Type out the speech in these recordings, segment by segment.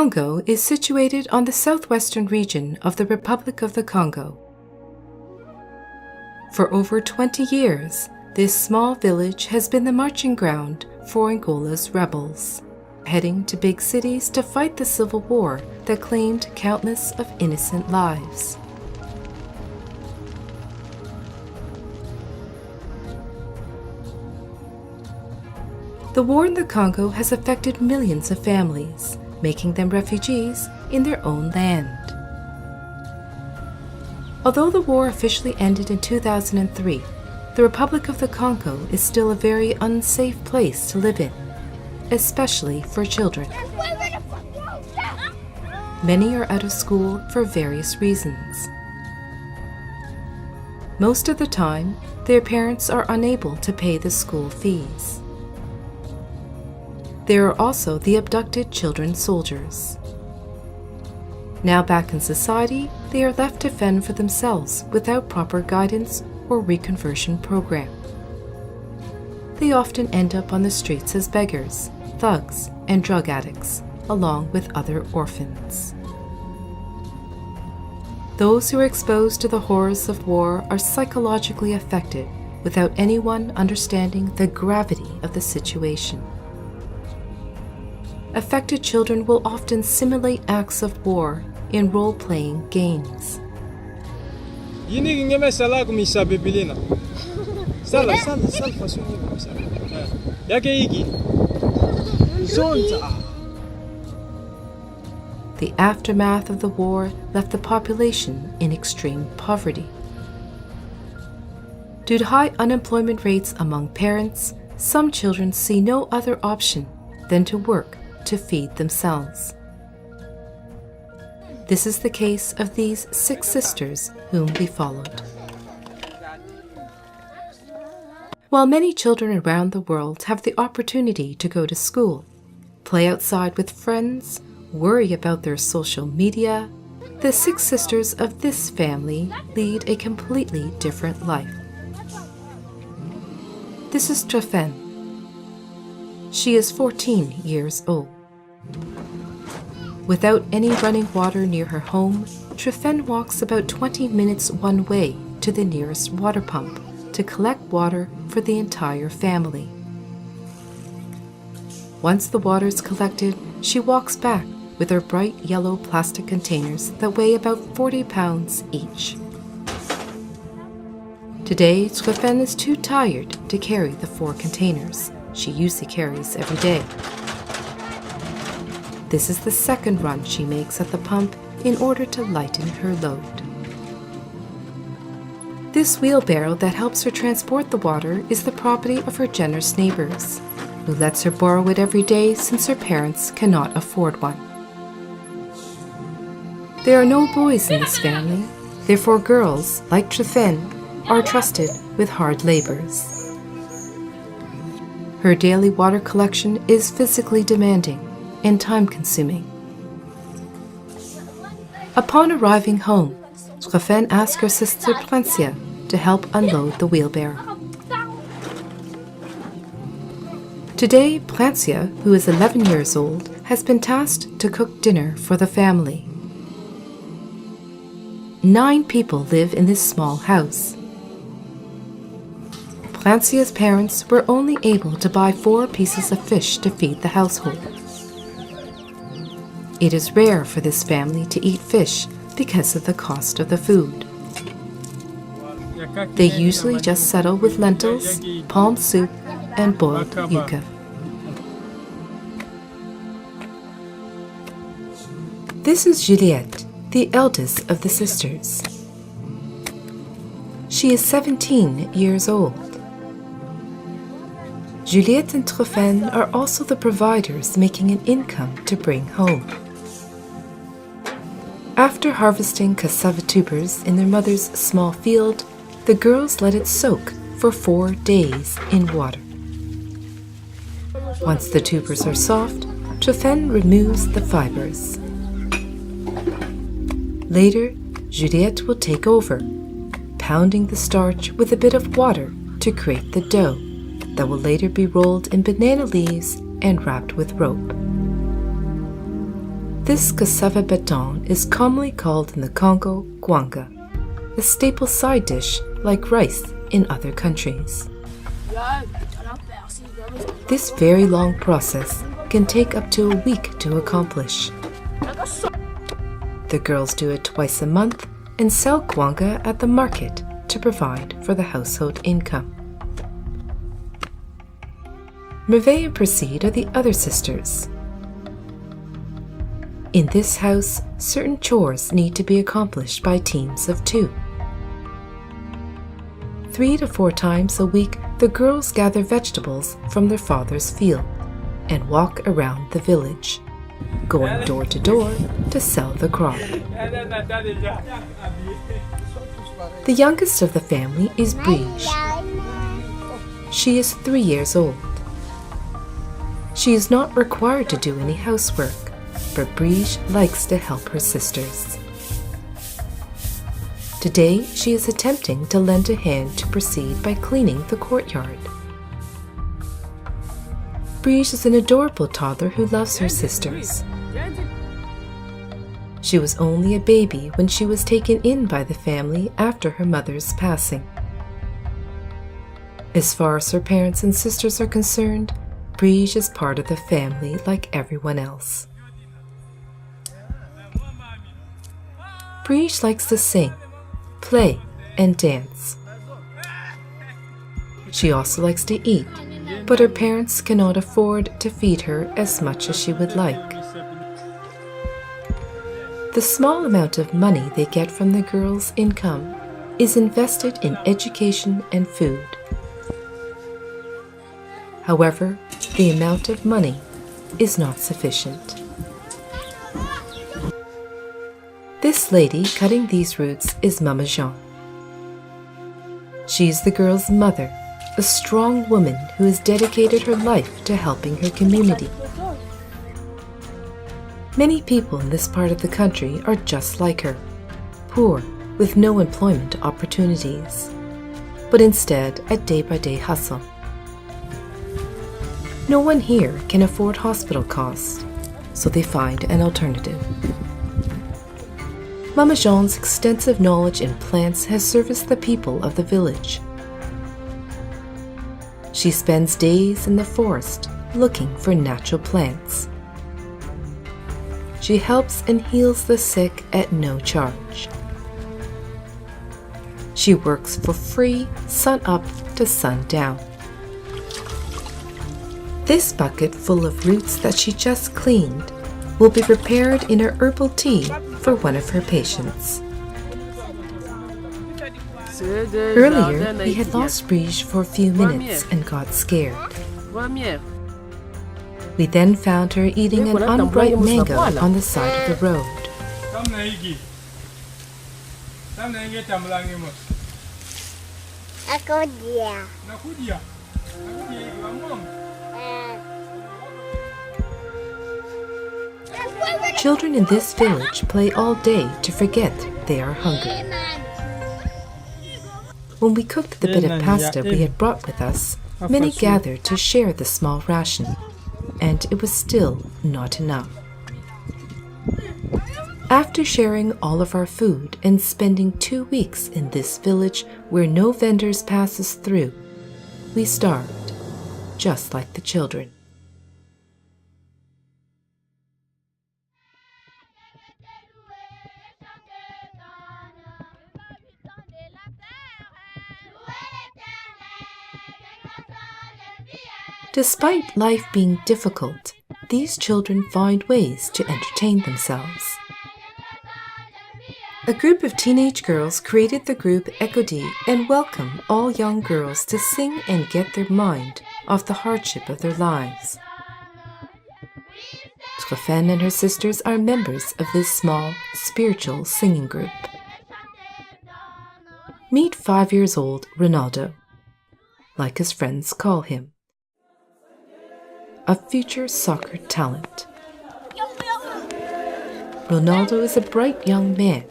Congo is situated on the southwestern region of the Republic of the Congo. For over 20 years, this small village has been the marching ground for Angola's rebels, heading to big cities to fight the civil war that claimed countless of innocent lives. The war in the Congo has affected millions of families, making them refugees in their own land. Although the war officially ended in 2003, the Republic of the Congo is still a very unsafe place to live in, especially for children. Many are out of school for various reasons. Most of the time, their parents are unable to pay the school fees. There are also the abducted children soldiers. Now back in society, they are left to fend for themselves without proper guidance or reconversion program. They often end up on the streets as beggars, thugs, and drug addicts, along with other orphans. Those who are exposed to the horrors of war are psychologically affected without anyone understanding the gravity of the situation. Affected children will often simulate acts of war in role-playing games. The aftermath of the war left the population in extreme poverty. Due to high unemployment rates among parents, some children see no other option than to work to feed themselves. This is the case of these 6 sisters whom we followed. While many children around the world have the opportunity to go to school, play outside with friends, worry about their social media, the 6 sisters of this family lead a completely different life. This is Trefen. She is 14 years old. Without any running water near her home, Trefen walks about 20 minutes one way to the nearest water pump to collect water for the entire family. Once the water is collected, she walks back with her bright yellow plastic containers that weigh about 40 pounds each. Today, Trefen is too tired to carry the 4 containers she usually carries every day. This is the second run she makes at the pump in order to lighten her load. This wheelbarrow that helps her transport the water is the property of her generous neighbors, who lets her borrow it every day since her parents cannot afford one. There are no boys in this family, therefore girls, like Trefen, are trusted with hard labors. Her daily water collection is physically demanding and time-consuming. Upon arriving home, Trefen asks her sister Plancia to help unload the wheelbarrow. Today, Plancia, who is 11 years old, has been tasked to cook dinner for the family. 9 people live in this small house. Plancia's parents were only able to buy 4 pieces of fish to feed the household. It is rare for this family to eat fish because of the cost of the food. They usually just settle with lentils, palm soup, and boiled yuca. This is Juliette, the eldest of the sisters. She is 17 years old. Juliette and Trophène are also the providers making an income to bring home. After harvesting cassava tubers in their mother's small field, the girls let it soak for 4 days in water. Once the tubers are soft, Trophène removes the fibers. Later, Juliette will take over, pounding the starch with a bit of water to create the dough that will later be rolled in banana leaves and wrapped with rope. This cassava bâton is commonly called in the Congo gwanga, a staple side dish like rice in other countries. This very long process can take up to a week to accomplish. The girls do it twice a month and sell gwanga at the market to provide for the household income. Merveille and Proceed are the other sisters. In this house, certain chores need to be accomplished by teams of 2. 3 to 4 times a week, the girls gather vegetables from their father's field and walk around the village, going door to door to sell the crop. The youngest of the family is Brigitte. She is 3 years old. She is not required to do any housework, but Brigitte likes to help her sisters. Today, she is attempting to lend a hand to Proceed by cleaning the courtyard. Brigitte is an adorable toddler who loves her sisters. She was only a baby when she was taken in by the family after her mother's passing. As far as her parents and sisters are concerned, Brigitte is part of the family like everyone else. Brigitte likes to sing, play, and dance. She also likes to eat, but her parents cannot afford to feed her as much as she would like. The small amount of money they get from the girls' income is invested in education and food. However, the amount of money is not sufficient. This lady cutting these roots is Mama Jean. She is the girl's mother, a strong woman who has dedicated her life to helping her community. Many people in this part of the country are just like her, poor with no employment opportunities, but instead a day-by-day hustle. No one here can afford hospital costs, so they find an alternative. Mama Jean's extensive knowledge in plants has serviced the people of the village. She spends days in the forest looking for natural plants. She helps and heals the sick at no charge. She works for free, sun up to sun down. This bucket full of roots that she just cleaned will be prepared in her herbal tea for one of her patients. Earlier, we had lost Brigitte for a few minutes and got scared. We then found her eating an unripe mango on the side of the road. Children in this village play all day to forget they are hungry. When we cooked the bit of pasta we had brought with us, many gathered to share the small ration, and it was still not enough. After sharing all of our food and spending 2 weeks in this village where no vendors pass us through, we starved, just like the children. Despite life being difficult, these children find ways to entertain themselves. A group of teenage girls created the group Ecodi and welcome all young girls to sing and get their mind off the hardship of their lives. Trefen and her sisters are members of this small spiritual singing group. Meet 5 years old Ronaldo, like his friends call him, a future soccer talent. Ronaldo is a bright young man,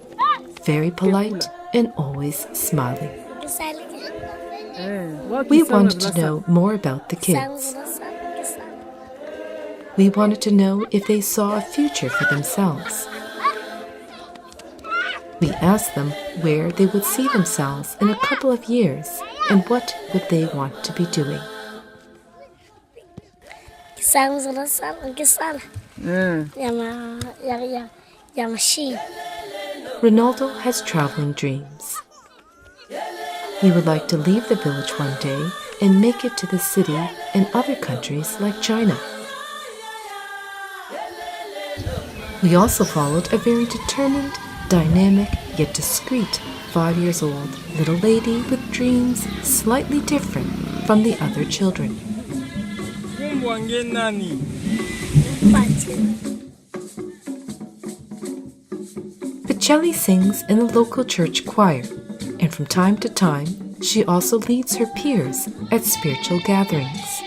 very polite and always smiling. We wanted to know more about the kids. We wanted to know if they saw a future for themselves. We asked them where they would see themselves in a couple of years and what would they want to be doing. Ronaldo has traveling dreams. He would like to leave the village one day and make it to the city and other countries like China. We also followed a very determined, dynamic, yet discreet 5 years old little lady with dreams slightly different from the other children. Picelli sings in the local church choir, and from time to time she also leads her peers at spiritual gatherings.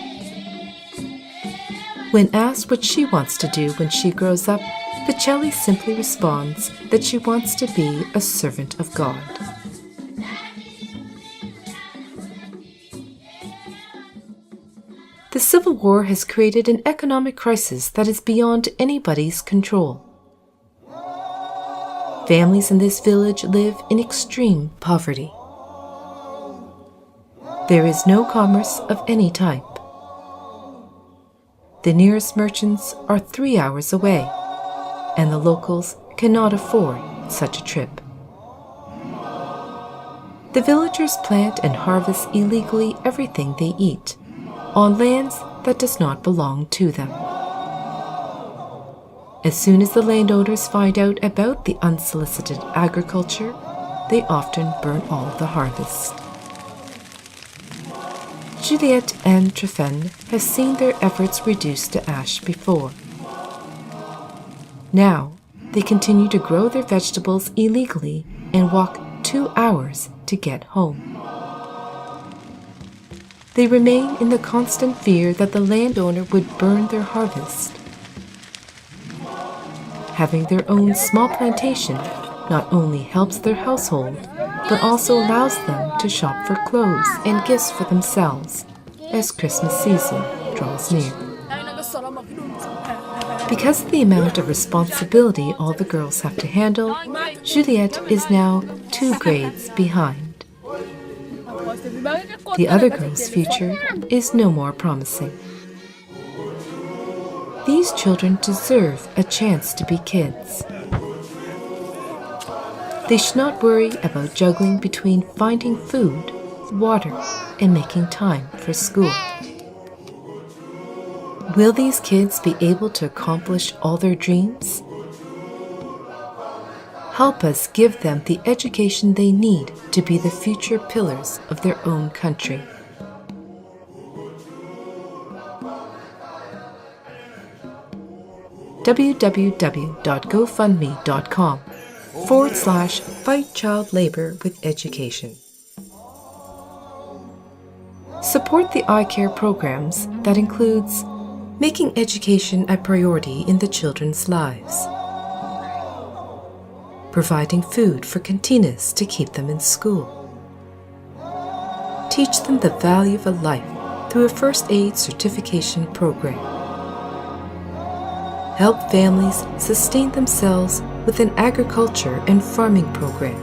When asked what she wants to do when she grows up, Picelli simply responds that she wants to be a servant of God. The Civil War has created an economic crisis that is beyond anybody's control. Families in this village live in extreme poverty. There is no commerce of any type. The nearest merchants are 3 hours away, and the locals cannot afford such a trip. The villagers plant and harvest illegally everything they eat, on lands that does not belong to them. As soon as the landowners find out about the unsolicited agriculture, they often burn all the harvest. Juliette and Trefen have seen their efforts reduced to ash before. Now, they continue to grow their vegetables illegally and walk 2 hours to get home. They remain in the constant fear that the landowner would burn their harvest. Having their own small plantation not only helps their household, but also allows them to shop for clothes and gifts for themselves as Christmas season draws near. Because of the amount of responsibility all the girls have to handle, Juliette is now 2 grades behind. The other girls' future is no more promising. These children deserve a chance to be kids. They should not worry about juggling between finding food, water, and making time for school. Will these kids be able to accomplish all their dreams? Help us give them the education they need to be the future pillars of their own country. www.gofundme.com/Fight Child Labor with Education. Support the ICare programs that includes making education a priority in the children's lives, providing food for cantinas to keep them in school, teach them the value of a life through a first aid certification program, help families sustain themselves with an agriculture and farming program,